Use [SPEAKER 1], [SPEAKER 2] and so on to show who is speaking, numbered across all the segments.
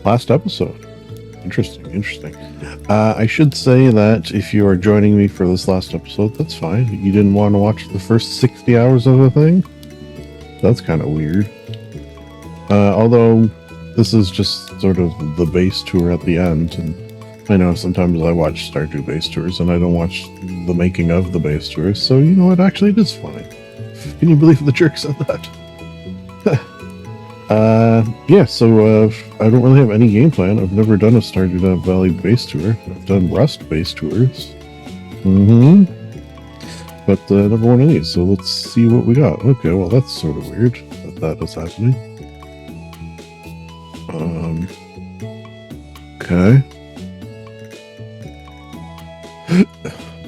[SPEAKER 1] last episode. Interesting. I should say that if you are joining me for this last episode, that's fine. You didn't want to watch the first 60 hours of the thing? That's kind of weird. Although this is just sort of the base tour at the end, and I know sometimes I watch Stardew base tours and I don't watch the making of the base tours, so you know what, actually it is funny. Can you believe the jerk said that? Yeah, so I don't really have any game plan. I've never done a Stardew Valley base tour. I've done Rust base tours. But never one of these, so let's see what we got. Okay, well that's sort of weird that is happening. Okay.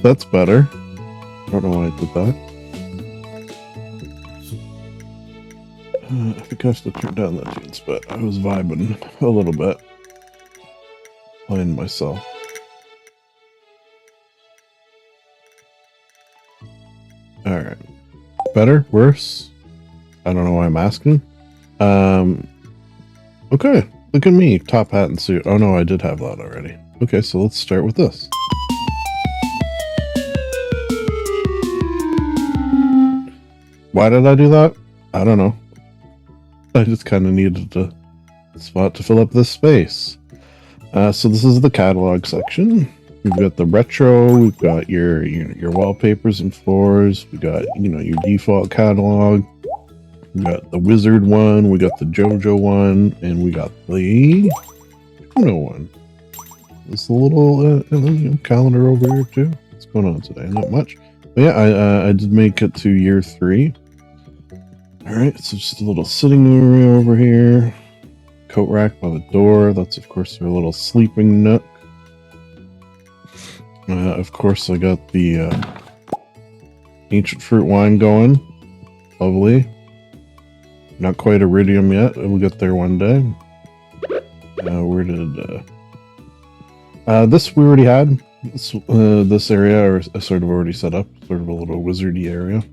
[SPEAKER 1] That's better. I don't know why I did that. I think I have to turn down that tunes, but I was vibing a little bit. Playing myself. Alright. Better? Worse? I don't know why I'm asking. Okay. Look at me. Top hat and suit. Oh no, I did have that already. Okay, so let's start with this. Why did I do that? I don't know. I just kind of needed a spot to fill up this space. So this is the catalog section. We've got the retro, we've got your wallpapers and floors, we got, your default catalog, we got the wizard one, we got the JoJo one, and we got the Uno one. This little calendar over here too. What's going on today? Not much. But yeah, I did make it to year 3. Alright, so just a little sitting area over here. Coat rack by the door. That's, of course, their little sleeping nook. Of course, I got the ancient fruit wine going. Lovely. Not quite iridium yet. We'll get there one day. Where did... this we already had. This area are sort of already set up. Sort of a little wizardy area.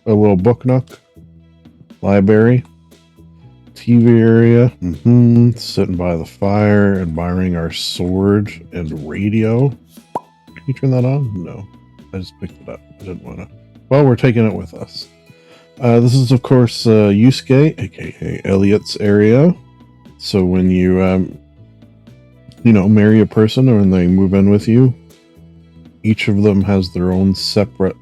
[SPEAKER 1] A little book nook. Library. TV area. Sitting by the fire, admiring our sword and radio. Can you turn that on? No. I just picked it up. I didn't want to. Well, we're taking it with us. This is, of course, Yusuke, aka Elliot's area. So when you, marry a person or when they move in with you, each of them has their own separate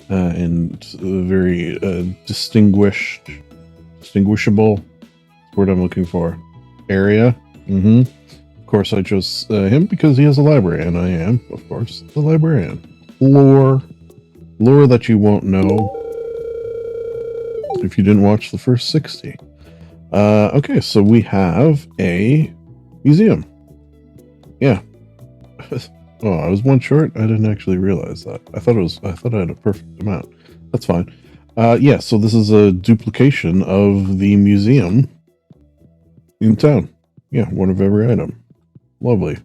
[SPEAKER 1] and very distinguishable word I'm looking for area. Of course, I chose him because he has a library, and I am, of course, the librarian. Lore that you won't know if you didn't watch the first 60. Okay, so we have a museum. Yeah. Oh, I was one short. I didn't actually realize that. I thought I had a perfect amount. That's fine. Yeah, so this is a duplication of the museum in town. Yeah, one of every item. Lovely.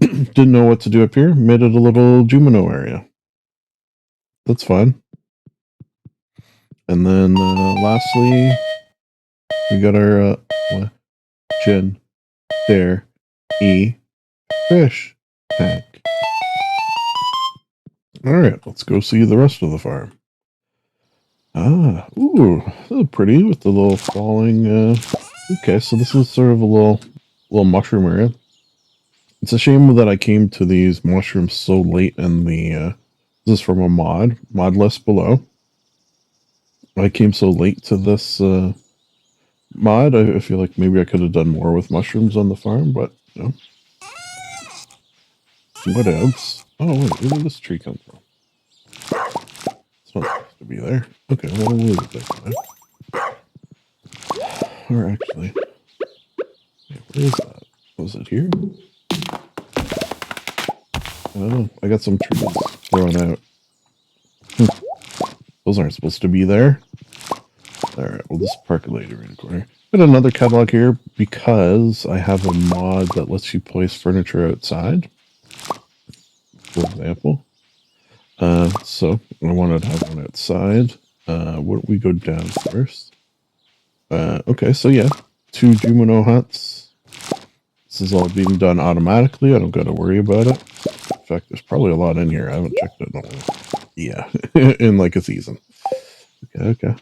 [SPEAKER 1] Didn't know what to do up here. Made it a little Jumino area. That's fine. And then lastly, we got our fish tank. Alright, let's go see the rest of the farm. Ooh, this is pretty with the little falling. Okay, so this is sort of a little mushroom area. It's a shame that I came to these mushrooms so late in the. This is from a mod list below. I came so late to this mod. I feel like maybe I could have done more with mushrooms on the farm, but what else? Oh wait, where did this tree come from? It's not supposed to be there. Okay, well, we'll leave it there. Or actually, where is that? Was it here? I don't know. I got some trees thrown out. Those aren't supposed to be there. Alright, we'll just park it later in the corner. Got another catalog here because I have a mod that lets you place furniture outside. For example. So I wanted to have one outside. Why don't we go down first? Okay, so yeah, 2 Jumino huts. This is all being done automatically. I don't got to worry about it. In fact, there's probably a lot in here. I haven't checked it in a while. Yeah, in like a season. Okay.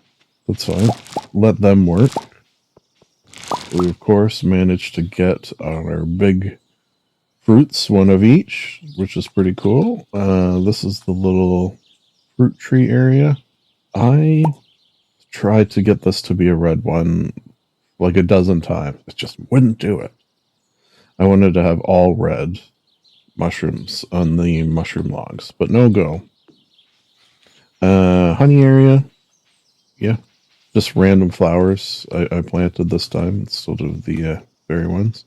[SPEAKER 1] That's fine. Let them work. We, of course, managed to get our big fruits, 1 of each, which is pretty cool. This is the little fruit tree area. I tried to get this to be a red one like a dozen times. It just wouldn't do it. I wanted to have all red mushrooms on the mushroom logs, but no go. Honey area. Yeah. Just random flowers I planted this time instead of the berry ones.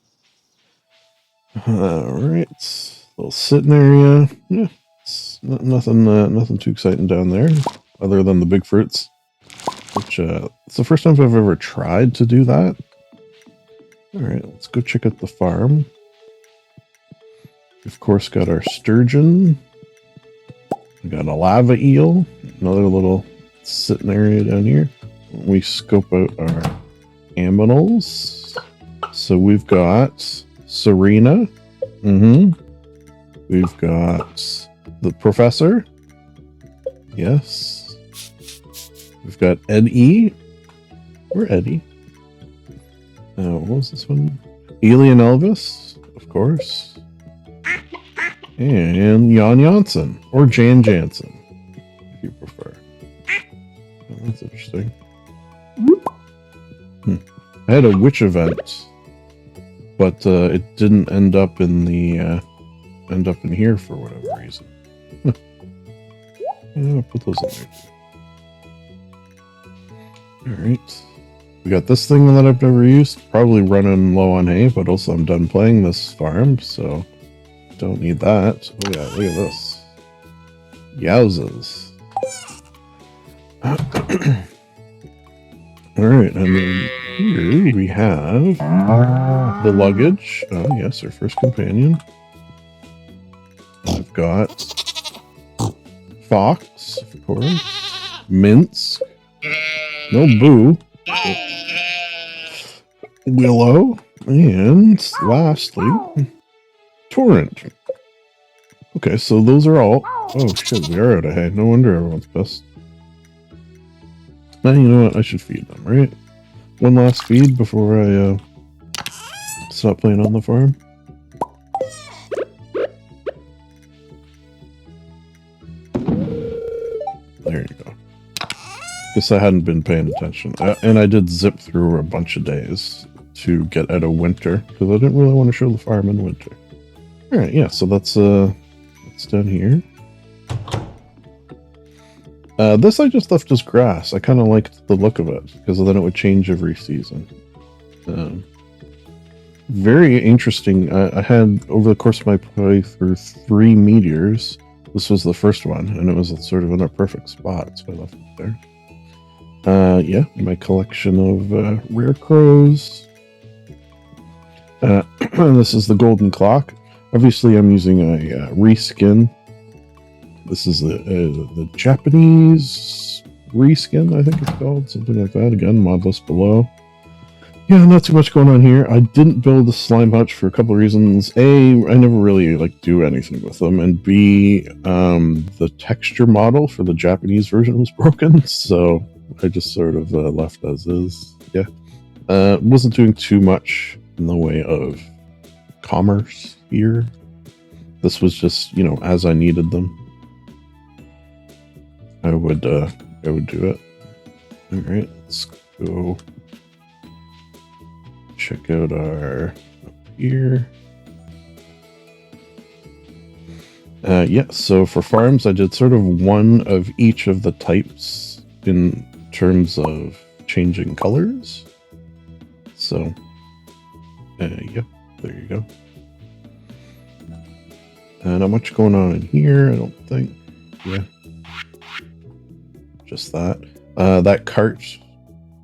[SPEAKER 1] Alright. Little sitting area. Yeah. It's nothing too exciting down there, other than the big fruits. Which, it's the first time I've ever tried to do that. Alright, let's go check out the farm. We've, of course, got our sturgeon. We got a lava eel. Another little sitting area down here. We scope out our aminals. So we've got Serena. We've got the professor. Yes. We've got Eddie. Or Eddie. What was this one? Alien Elvis, of course. And Jan Jansen. Or Jan Jansen, if you prefer. Oh, that's interesting. I had a witch event, but it didn't end up in the here for whatever reason. Yeah, I'll put those in there. Alright. We got this thing that I've never used. Probably running low on hay, but also I'm done playing this farm, so don't need that. Oh yeah, look at this. Yowzas. Alright, and then here we have the luggage. Oh yes, our first companion. I've got Fox, of course. Minsk. No Boo. Willow. And lastly, Torrent. Okay, so those are all... Oh shit, we are out of hay. No wonder everyone's pissed. Now, you know what? I should feed them, right? One last feed before I stop playing on the farm. There you go. Guess I hadn't been paying attention. And I did zip through a bunch of days to get out of winter, because I didn't really want to show the farm in winter. Alright, yeah, so that's down here. This I just left as grass. I kind of liked the look of it, because then it would change every season. Very interesting. I had, over the course of my playthrough, 3 meteors. This was the first one, and it was sort of in a perfect spot, so I left it there. Yeah, my collection of rare crows. This is the golden clock. Obviously, I'm using a reskin. This is the Japanese reskin, I think it's called, something like that. Again, mod list below. Yeah, not too much going on here. I didn't build the slime hutch for a couple of reasons. A, I never really do anything with them, and B, the texture model for the Japanese version was broken, so I just sort of left as is. Yeah, wasn't doing too much in the way of commerce here. This was just, as I needed them, I would do it. All right, let's go check out our up here. Yeah, so for farms, I did sort of one of each of the types in terms of changing colors. So, yeah, there you go. Not much going on in here, I don't think. Yeah. Just that. That cart,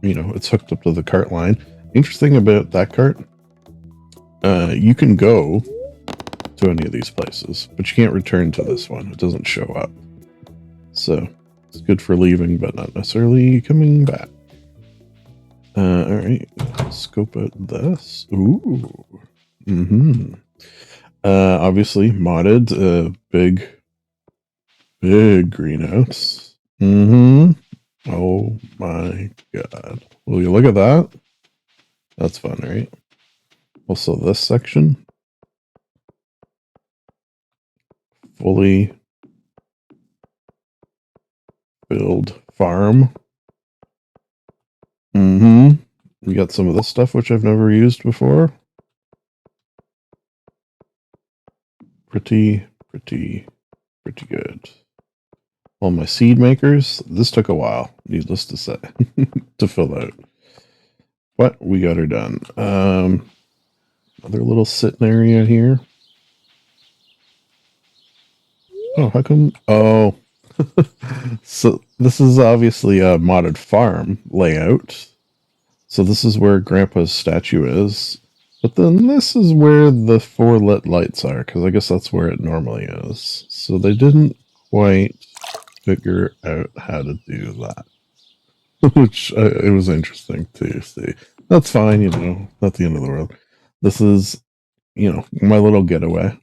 [SPEAKER 1] it's hooked up to the cart line. Interesting about that cart, you can go to any of these places, but you can't return to this one. It doesn't show up. So, it's good for leaving, but not necessarily coming back. All right, scope out this. Ooh. Mm-hmm. Obviously modded, big greenhouse. Mm-hmm. Oh my god. Will you look at that? That's fun, right? Also, this section. Fully build farm. Mm-hmm. We got some of this stuff, which I've never used before. Pretty good. All my seed makers. This took a while, needless to say, to fill out. But we got her done. Another little sitting area here. Oh, how come? Oh, so this is obviously a modded farm layout. So this is where Grandpa's statue is. But then this is where the 4 lit lights are, because I guess that's where it normally is. So they didn't quite figure out how to do that. Which it was interesting to see. That's fine, you know, not the end of the world. This is, you know, my little getaway.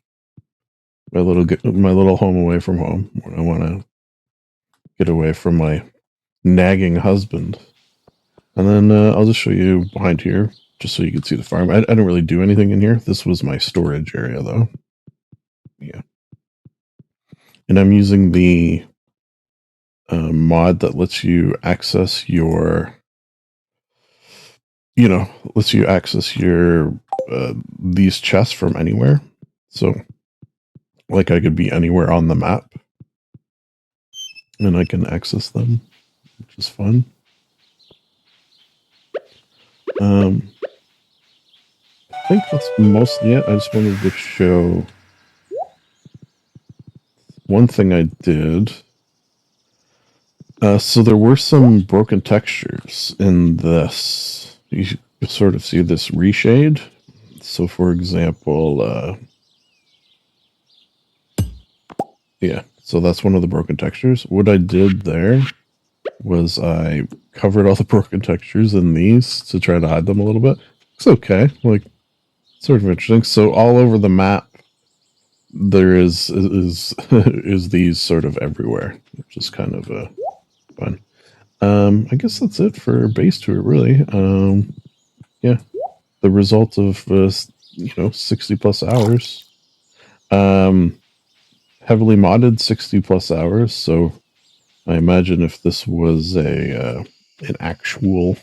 [SPEAKER 1] My little home away from home when I want to get away from my nagging husband. And then I'll just show you behind here, just so you can see the farm. I didn't really do anything in here. This was my storage area, though. Yeah. And I'm using the mod that lets you access your, these chests from anywhere. So, like, I could be anywhere on the map, and I can access them, which is fun. I think that's mostly it. I just wanted to show one thing I did. So there were some broken textures in this. You sort of see this reshade. So for example, yeah, so that's one of the broken textures. What I did there was I covered all the broken textures in these to try to hide them a little bit. It's okay, like, sort of interesting. So all over the map, there is these sort of everywhere, which is kind of fun. I guess that's it for base tour, really. Yeah, the result of 60 plus hours. Heavily modded 60 plus hours. So I imagine if this was an actual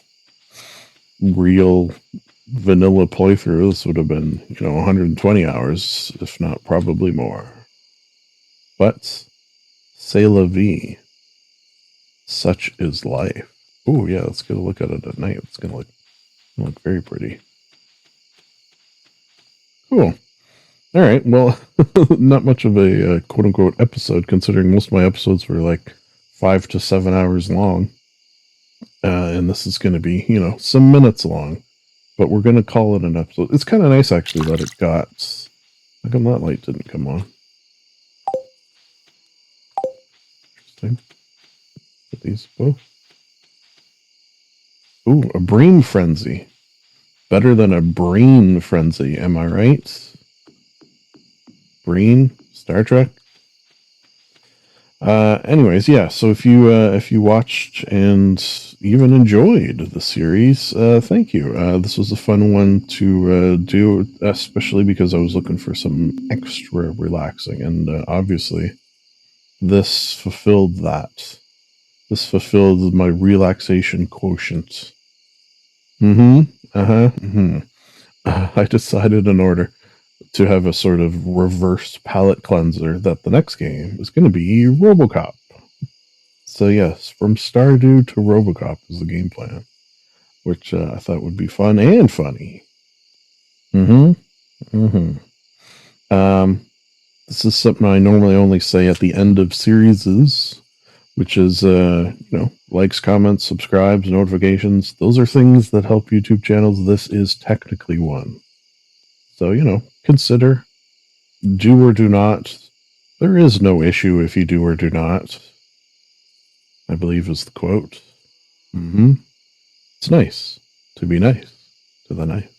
[SPEAKER 1] real vanilla playthrough, this would have been 120 hours, if not probably more. But c'est la vie. Such is life. Oh yeah, let's get a look at it at night. It's gonna look very pretty. Cool. All right. Well, not much of a quote unquote episode, considering most of my episodes were like 5 to 7 hours long. And this is going to be, some minutes long, but we're going to call it an episode. It's kind of nice, actually, that it got. How come that light didn't come on? Interesting. Put these both. Ooh, a brain frenzy. Better than a brain frenzy, am I right? Brain? Star Trek? Anyways, yeah. So if you watched and even enjoyed the series, thank you. This was a fun one to do, especially because I was looking for some extra relaxing, and obviously, this fulfilled that. This fulfilled my relaxation quotient. Mm-hmm. Uh-huh. Mm-hmm. I decided in order to have a sort of reverse palate cleanser that the next game is going to be RoboCop. So yes, from Stardew to RoboCop is the game plan, which I thought would be fun and funny. Mm-hmm. Mm-hmm. This is something I normally only say at the end of series, which is likes, comments, subscribes, notifications. Those are things that help YouTube channels. This is technically one. So consider. Do or do not. There is no issue if you do or do not, I believe is the quote. Mm-hmm. It's nice. to be nice to the knife.